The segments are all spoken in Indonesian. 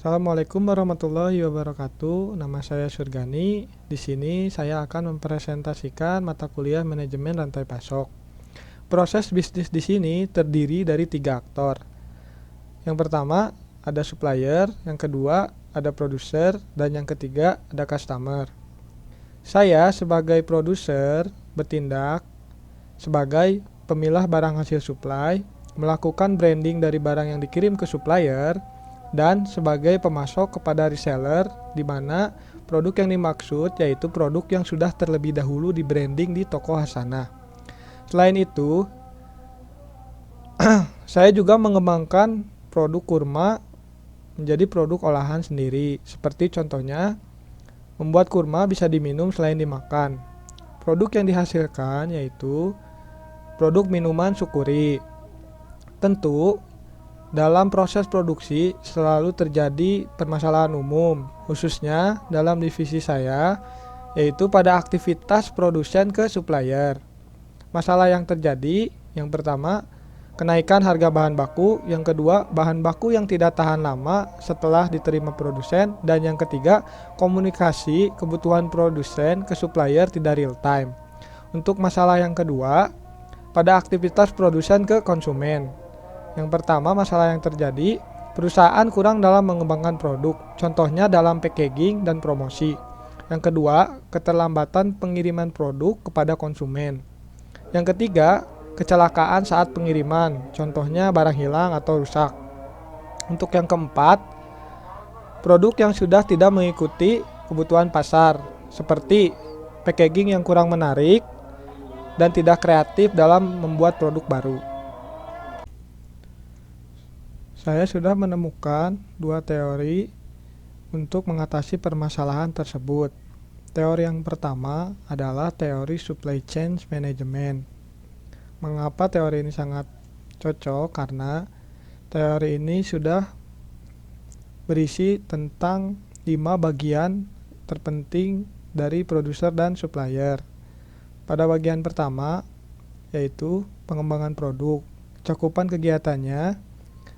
Assalamualaikum warahmatullahi wabarakatuh. Nama saya Surgani. Di sini saya akan mempresentasikan mata kuliah manajemen rantai pasok. Proses bisnis di sini terdiri dari 3 aktor. Yang pertama ada supplier, yang kedua ada produser, dan yang ketiga ada customer. Saya sebagai produser bertindak sebagai pemilah barang hasil supply, melakukan branding dari barang yang dikirim ke supplier, dan sebagai pemasok kepada reseller, di mana produk yang dimaksud yaitu produk yang sudah terlebih dahulu di branding di toko Hasanah. Selain itu, saya juga mengembangkan produk kurma menjadi produk olahan sendiri, seperti contohnya membuat kurma bisa diminum selain dimakan. Produk yang dihasilkan yaitu produk minuman Sukuri. Tentu dalam proses produksi selalu terjadi permasalahan umum, khususnya dalam divisi saya, yaitu pada aktivitas produsen ke supplier. Masalah yang terjadi, yang pertama, kenaikan harga bahan baku, yang kedua, bahan baku yang tidak tahan lama setelah diterima produsen, dan yang ketiga, komunikasi kebutuhan produsen ke supplier tidak real time. Untuk masalah yang kedua, pada aktivitas produsen ke konsumen. Yang pertama, masalah yang terjadi, perusahaan kurang dalam mengembangkan produk, contohnya dalam packaging dan promosi. Yang kedua, keterlambatan pengiriman produk kepada konsumen. Yang ketiga, kecelakaan saat pengiriman, contohnya barang hilang atau rusak. Untuk yang keempat, produk yang sudah tidak mengikuti kebutuhan pasar, seperti packaging yang kurang menarik dan tidak kreatif dalam membuat produk baru. Saya sudah menemukan 2 teori untuk mengatasi permasalahan tersebut. Teori yang pertama adalah teori supply chain management. Mengapa teori ini sangat cocok? Karena teori ini sudah berisi tentang 5 bagian terpenting dari produser dan supplier. Pada bagian pertama, yaitu pengembangan produk. Cakupan kegiatannya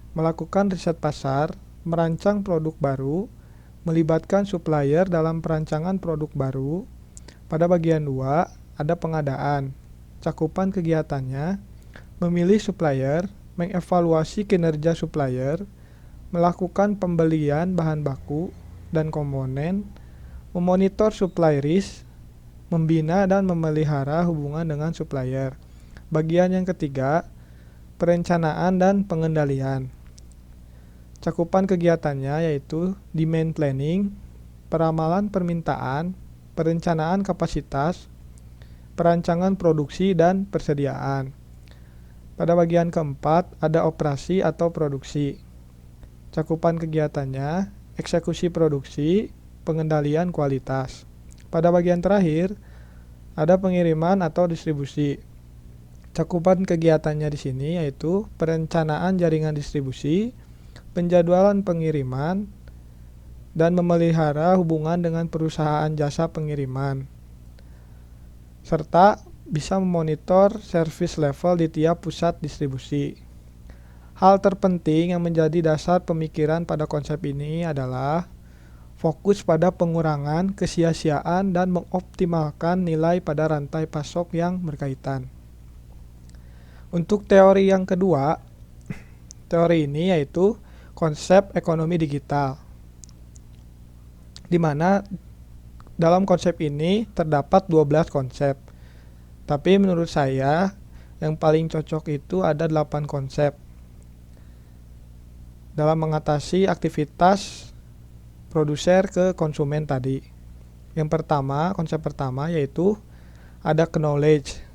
melakukan riset pasar, merancang produk baru, melibatkan supplier dalam perancangan produk baru. Pada bagian 2, ada pengadaan. Cakupan kegiatannya memilih supplier, mengevaluasi kinerja supplier, melakukan pembelian bahan baku dan komponen, memonitor supply risk, membina dan memelihara hubungan dengan supplier. Bagian yang ketiga, perencanaan dan pengendalian. Cakupan kegiatannya yaitu demand planning, peramalan permintaan, perencanaan kapasitas, perancangan produksi dan persediaan. Pada bagian keempat ada operasi atau produksi. Cakupan kegiatannya eksekusi produksi, pengendalian kualitas. Pada bagian terakhir ada pengiriman atau distribusi. Cakupan kegiatannya di sini yaitu perencanaan jaringan distribusi, penjadwalan pengiriman, dan memelihara hubungan dengan perusahaan jasa pengiriman, serta bisa memonitor service level di tiap pusat distribusi. Hal terpenting yang menjadi dasar pemikiran pada konsep ini adalah fokus pada pengurangan kesia-siaan dan mengoptimalkan nilai pada rantai pasok yang berkaitan. Untuk teori yang kedua, teori ini yaitu konsep ekonomi digital, di mana dalam konsep ini terdapat 12 konsep. Tapi menurut saya yang paling cocok itu ada 8 konsep dalam mengatasi aktivitas produser ke konsumen tadi. Yang pertama, konsep pertama yaitu ada knowledge.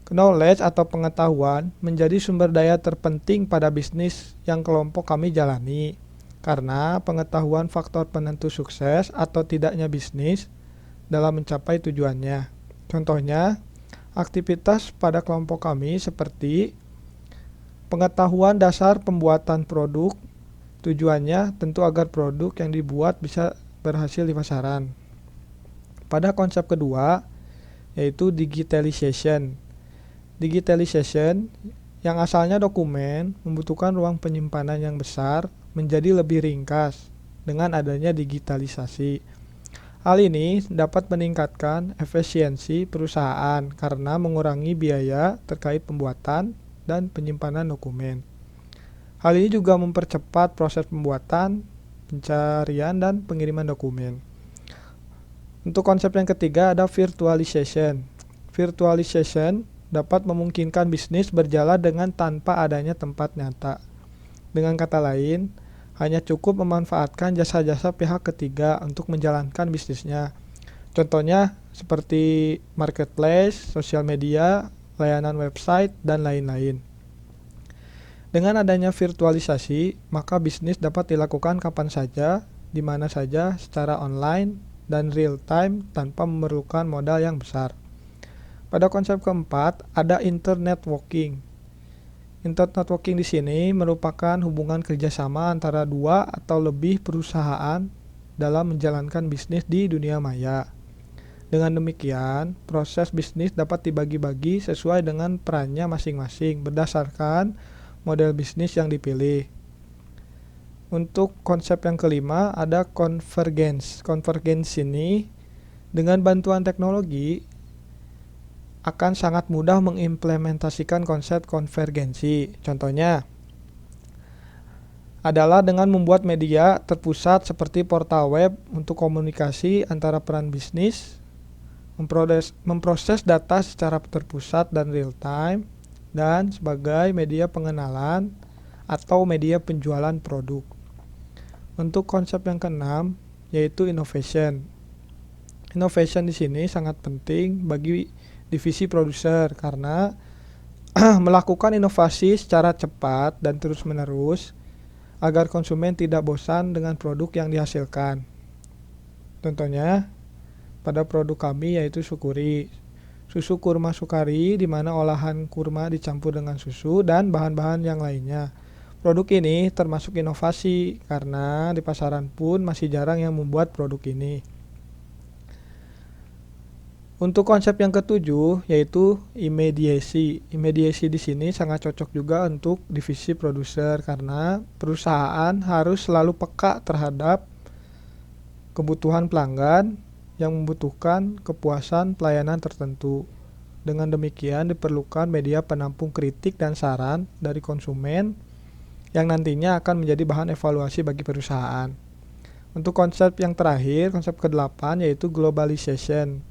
Knowledge atau pengetahuan menjadi sumber daya terpenting pada bisnis yang kelompok kami jalani, karena pengetahuan faktor penentu sukses atau tidaknya bisnis dalam mencapai tujuannya. Contohnya, aktivitas pada kelompok kami seperti pengetahuan dasar pembuatan produk, tujuannya tentu agar produk yang dibuat bisa berhasil di pasaran. Pada konsep kedua, yaitu digitalization. Digitalization yang asalnya dokumen membutuhkan ruang penyimpanan yang besar menjadi lebih ringkas dengan adanya digitalisasi. Hal ini dapat meningkatkan efisiensi perusahaan karena mengurangi biaya terkait pembuatan dan penyimpanan dokumen. Hal ini juga mempercepat proses pembuatan, pencarian, dan pengiriman dokumen. Untuk konsep yang ketiga ada virtualization. Virtualization dapat memungkinkan bisnis berjalan dengan tanpa adanya tempat nyata. Dengan kata lain, hanya cukup memanfaatkan jasa-jasa pihak ketiga untuk menjalankan bisnisnya. Contohnya seperti marketplace, sosial media, layanan website, dan lain-lain. Dengan adanya virtualisasi, maka bisnis dapat dilakukan kapan saja, di mana saja, secara online dan real time tanpa memerlukan modal yang besar. Pada konsep keempat, ada internetworking. Internetworking di sini merupakan hubungan kerjasama antara dua atau lebih perusahaan dalam menjalankan bisnis di dunia maya. Dengan demikian, proses bisnis dapat dibagi-bagi sesuai dengan perannya masing-masing berdasarkan model bisnis yang dipilih. Untuk konsep yang kelima ada convergence. Convergence ini dengan bantuan teknologi akan sangat mudah mengimplementasikan konsep konvergensi. Contohnya adalah dengan membuat media terpusat seperti portal web untuk komunikasi antara peran bisnis, memproses data secara terpusat dan real time, dan sebagai media pengenalan atau media penjualan produk. Untuk konsep yang keenam yaitu innovation. Innovation di sini sangat penting bagi divisi produser karena melakukan inovasi secara cepat dan terus-menerus agar konsumen tidak bosan dengan produk yang dihasilkan. Contohnya pada produk kami yaitu Sukuri, susu kurma Sukari di mana olahan kurma dicampur dengan susu dan bahan-bahan yang lainnya. Produk ini termasuk inovasi karena di pasaran pun masih jarang yang membuat produk ini. Untuk konsep yang ketujuh yaitu imediasi. Imediasi di sini sangat cocok juga untuk divisi produser karena perusahaan harus selalu peka terhadap kebutuhan pelanggan yang membutuhkan kepuasan pelayanan tertentu. Dengan demikian diperlukan media penampung kritik dan saran dari konsumen yang nantinya akan menjadi bahan evaluasi bagi perusahaan. Untuk konsep yang terakhir, konsep ke-8 yaitu globalization.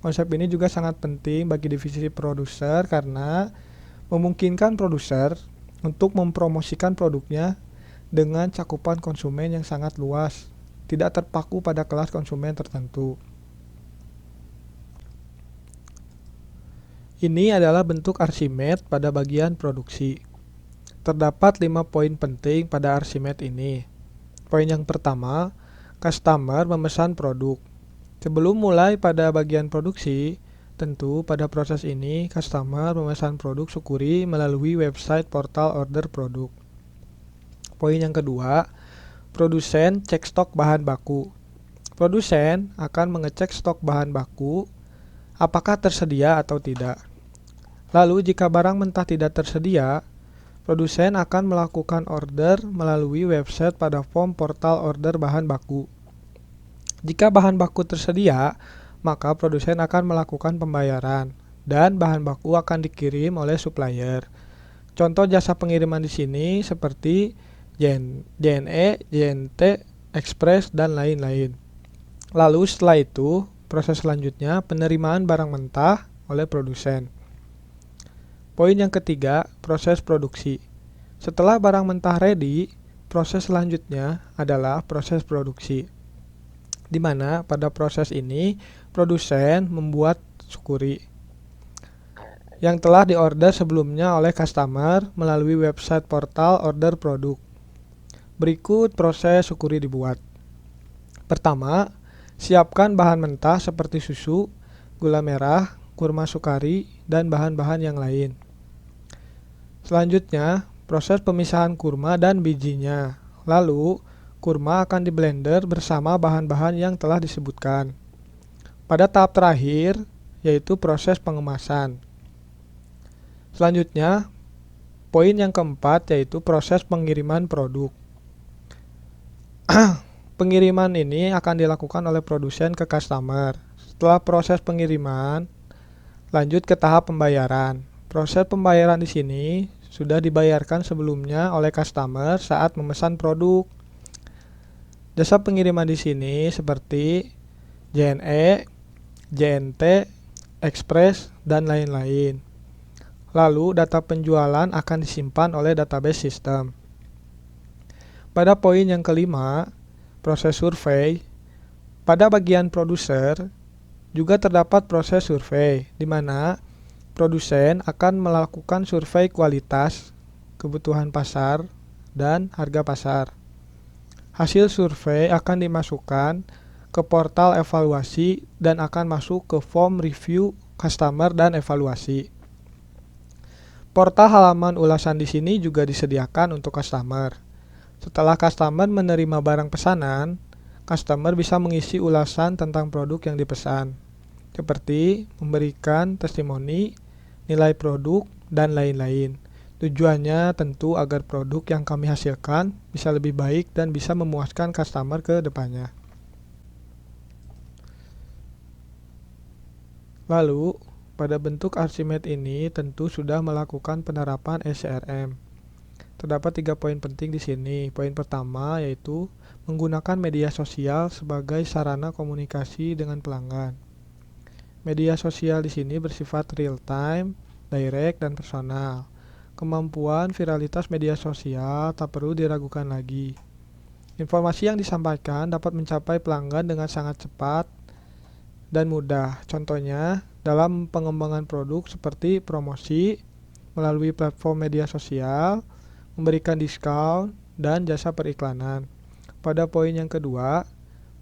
Konsep ini juga sangat penting bagi divisi produser karena memungkinkan produser untuk mempromosikan produknya dengan cakupan konsumen yang sangat luas, tidak terpaku pada kelas konsumen tertentu. Ini adalah bentuk Archimedes pada bagian produksi. Terdapat 5 poin penting pada Archimedes ini. Poin yang pertama, customer memesan produk. Sebelum mulai pada bagian produksi, tentu pada proses ini customer memesan produk Sukuri melalui website portal order produk. Poin yang kedua, produsen cek stok bahan baku. Produsen akan mengecek stok bahan baku apakah tersedia atau tidak. Lalu jika barang mentah tidak tersedia, produsen akan melakukan order melalui website pada form portal order bahan baku. Jika bahan baku tersedia, maka produsen akan melakukan pembayaran dan bahan baku akan dikirim oleh supplier. Contoh jasa pengiriman di sini seperti JNE, JNT, Express, dan lain-lain. Lalu setelah itu, proses selanjutnya penerimaan barang mentah oleh produsen. Poin yang ketiga, proses produksi. Setelah barang mentah ready, proses selanjutnya adalah proses produksi. Di mana pada proses ini produsen membuat Sukuri yang telah diorder sebelumnya oleh customer melalui website portal order produk. Berikut proses Sukuri dibuat. Pertama, siapkan bahan mentah seperti susu, gula merah, kurma Sukari, dan bahan-bahan yang lain. Selanjutnya, proses pemisahan kurma dan bijinya. Lalu, kurma akan diblender bersama bahan-bahan yang telah disebutkan. Pada tahap terakhir, yaitu proses pengemasan. Selanjutnya, poin yang keempat yaitu proses pengiriman produk. Pengiriman ini akan dilakukan oleh produsen ke customer. Setelah proses pengiriman, lanjut ke tahap pembayaran. Proses pembayaran di sini sudah dibayarkan sebelumnya oleh customer saat memesan produk. Jasa pengiriman di sini seperti JNE, JNT, Express, dan lain-lain. Lalu data penjualan akan disimpan oleh database sistem. Pada poin yang kelima, proses survei. Pada bagian produser juga terdapat proses survei, di mana produsen akan melakukan survei kualitas, kebutuhan pasar, dan harga pasar. Hasil survei akan dimasukkan ke portal evaluasi dan akan masuk ke form review customer dan evaluasi. Portal halaman ulasan di sini juga disediakan untuk customer. Setelah customer menerima barang pesanan, customer bisa mengisi ulasan tentang produk yang dipesan, seperti memberikan testimoni, nilai produk, dan lain-lain. Tujuannya tentu agar produk yang kami hasilkan bisa lebih baik dan bisa memuaskan customer ke depannya. Lalu, pada bentuk Archimedes ini tentu sudah melakukan penerapan SCRM. Terdapat 3 poin penting di sini. Poin pertama yaitu menggunakan media sosial sebagai sarana komunikasi dengan pelanggan. Media sosial di sini bersifat real time, direct, dan personal. Kemampuan viralitas media sosial tak perlu diragukan lagi. Informasi yang disampaikan dapat mencapai pelanggan dengan sangat cepat dan mudah. Contohnya, dalam pengembangan produk seperti promosi melalui platform media sosial, memberikan diskon, dan jasa periklanan. Pada poin yang kedua,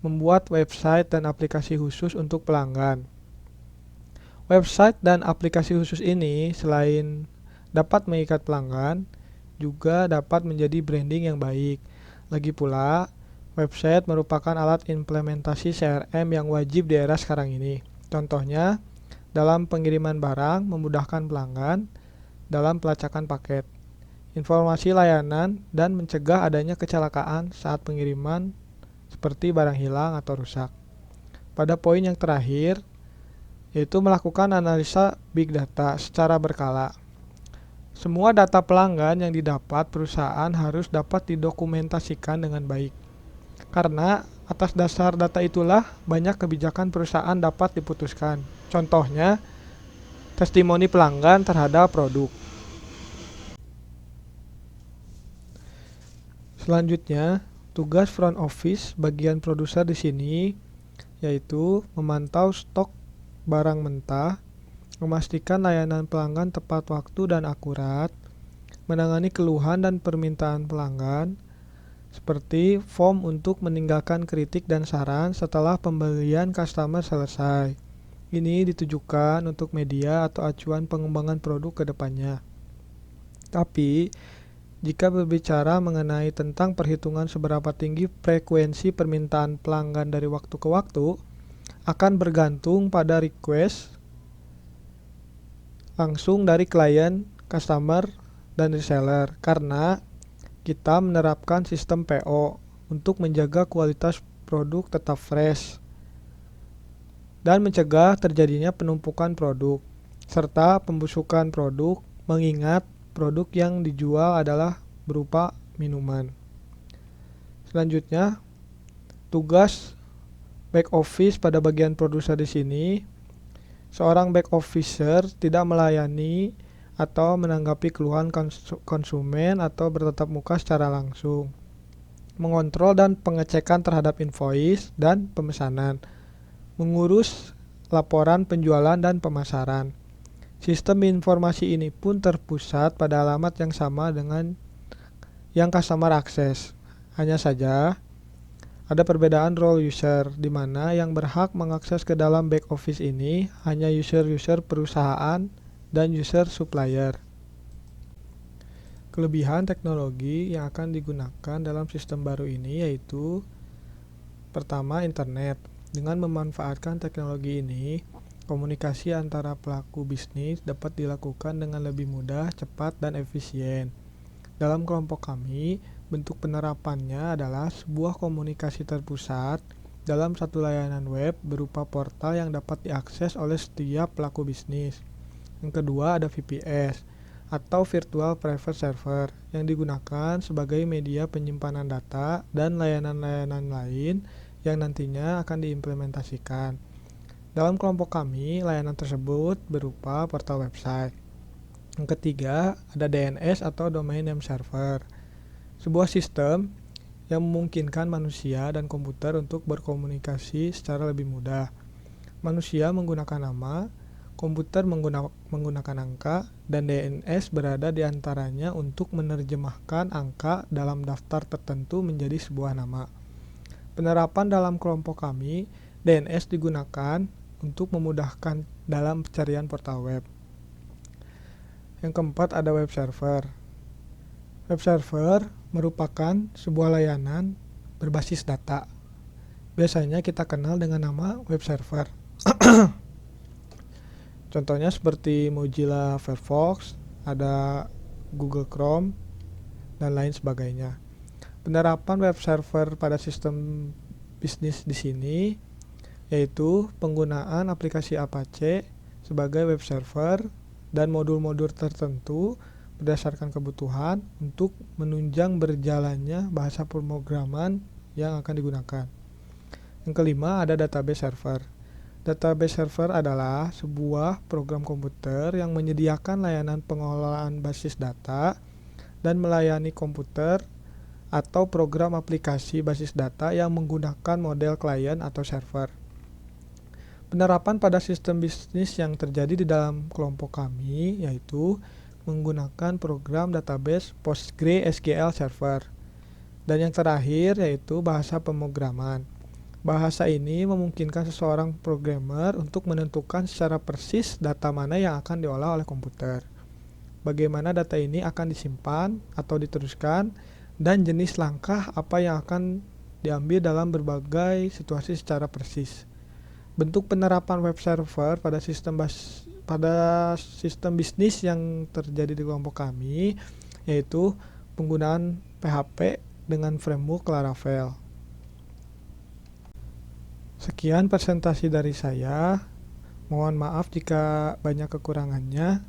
membuat website dan aplikasi khusus untuk pelanggan. Website dan aplikasi khusus ini selain dapat mengikat pelanggan, juga dapat menjadi branding yang baik. Lagi pula, website merupakan alat implementasi CRM yang wajib di era sekarang ini. Contohnya, dalam pengiriman barang memudahkan pelanggan dalam pelacakan paket, informasi layanan, dan mencegah adanya kecelakaan saat pengiriman seperti barang hilang atau rusak. Pada poin yang terakhir, yaitu melakukan analisa big data secara berkala. Semua data pelanggan yang didapat perusahaan harus dapat didokumentasikan dengan baik. Karena atas dasar data itulah banyak kebijakan perusahaan dapat diputuskan. Contohnya, testimoni pelanggan terhadap produk. Selanjutnya, tugas front office bagian produser di sini yaitu memantau stok barang mentah, memastikan layanan pelanggan tepat waktu dan akurat, menangani keluhan dan permintaan pelanggan, seperti form untuk meninggalkan kritik dan saran setelah pembelian customer selesai. Ini ditujukan untuk media atau acuan pengembangan produk ke depannya. Tapi, jika berbicara mengenai tentang perhitungan seberapa tinggi frekuensi permintaan pelanggan dari waktu ke waktu, akan bergantung pada request langsung dari klien, customer, dan reseller, karena kita menerapkan sistem PO untuk menjaga kualitas produk tetap fresh dan mencegah terjadinya penumpukan produk serta pembusukan produk, mengingat produk yang dijual adalah berupa minuman. Selanjutnya, tugas back office pada bagian produser di sini. Seorang back officer tidak melayani atau menanggapi keluhan konsumen atau bertatap muka secara langsung. Mengontrol dan pengecekan terhadap invoice dan pemesanan. Mengurus laporan penjualan dan pemasaran. Sistem informasi ini pun terpusat pada alamat yang sama dengan yang customer akses. Hanya saja, ada perbedaan role user, di mana yang berhak mengakses ke dalam back office ini hanya user-user perusahaan dan user supplier. Kelebihan teknologi yang akan digunakan dalam sistem baru ini yaitu pertama, internet. Dengan memanfaatkan teknologi ini, komunikasi antara pelaku bisnis dapat dilakukan dengan lebih mudah, cepat, dan efisien. Dalam kelompok kami, bentuk penerapannya adalah sebuah komunikasi terpusat dalam satu layanan web berupa portal yang dapat diakses oleh setiap pelaku bisnis. Yang kedua ada VPS atau Virtual Private Server yang digunakan sebagai media penyimpanan data dan layanan-layanan lain yang nantinya akan diimplementasikan. Dalam kelompok kami, layanan tersebut berupa portal website. Yang ketiga ada DNS atau Domain Name Server, sebuah sistem yang memungkinkan manusia dan komputer untuk berkomunikasi secara lebih mudah. Manusia menggunakan nama, komputer menggunakan angka, dan DNS berada di antaranya untuk menerjemahkan angka dalam daftar tertentu menjadi sebuah nama. Penerapan dalam kelompok kami, DNS digunakan untuk memudahkan dalam pencarian portal web. Yang keempat ada web server. Web server merupakan sebuah layanan berbasis data. Biasanya kita kenal dengan nama web server. Contohnya seperti Mozilla Firefox, ada Google Chrome, dan lain sebagainya. Penerapan web server pada sistem bisnis di sini yaitu penggunaan aplikasi Apache sebagai web server dan modul-modul tertentu berdasarkan kebutuhan untuk menunjang berjalannya bahasa pemrograman yang akan digunakan. Yang kelima ada database server. Database server adalah sebuah program komputer yang menyediakan layanan pengelolaan basis data dan melayani komputer atau program aplikasi basis data yang menggunakan model klien atau server. Penerapan pada sistem bisnis yang terjadi di dalam kelompok kami yaitu menggunakan program database PostgreSQL Server. Dan yang terakhir yaitu bahasa pemrograman. Bahasa ini memungkinkan seseorang programmer untuk menentukan secara persis data mana yang akan diolah oleh komputer, bagaimana data ini akan disimpan atau diteruskan, dan jenis langkah apa yang akan diambil dalam berbagai situasi secara persis. Bentuk penerapan web server pada sistem bisnis yang terjadi di kelompok kami yaitu penggunaan PHP dengan framework Laravel. Sekian presentasi dari saya. Mohon maaf jika banyak kekurangannya.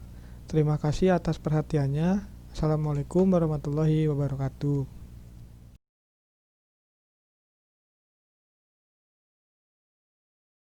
Terima kasih atas perhatiannya. Assalamualaikum warahmatullahi wabarakatuh.